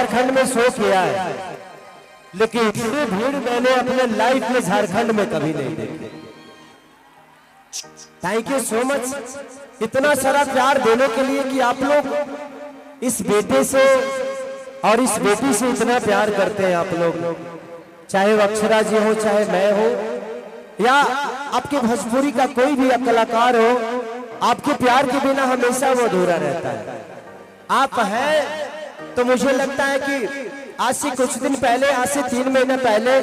झारखंड में शो किया है, लेकिन इतनी भीड़ मैंने अपने लाइफ में झारखंड में कभी नहीं देखी। थैंक यू सो मच, इतना सारा प्यार देने के लिए कि आप लोग इस बेटे से और इस बेटी से इतना प्यार करते हैं आप लोग, चाहे वो अक्षरा जी हो, चाहे मैं हो, या आपके भोजपुरी का कोई भी कलाकार हो, आपके प्यार के बिना हमेशा वो अधूरा रहता है। आप हैं तो मुझे लगता है कि आज से कुछ दिन पहले, आज से 3 महीने पहले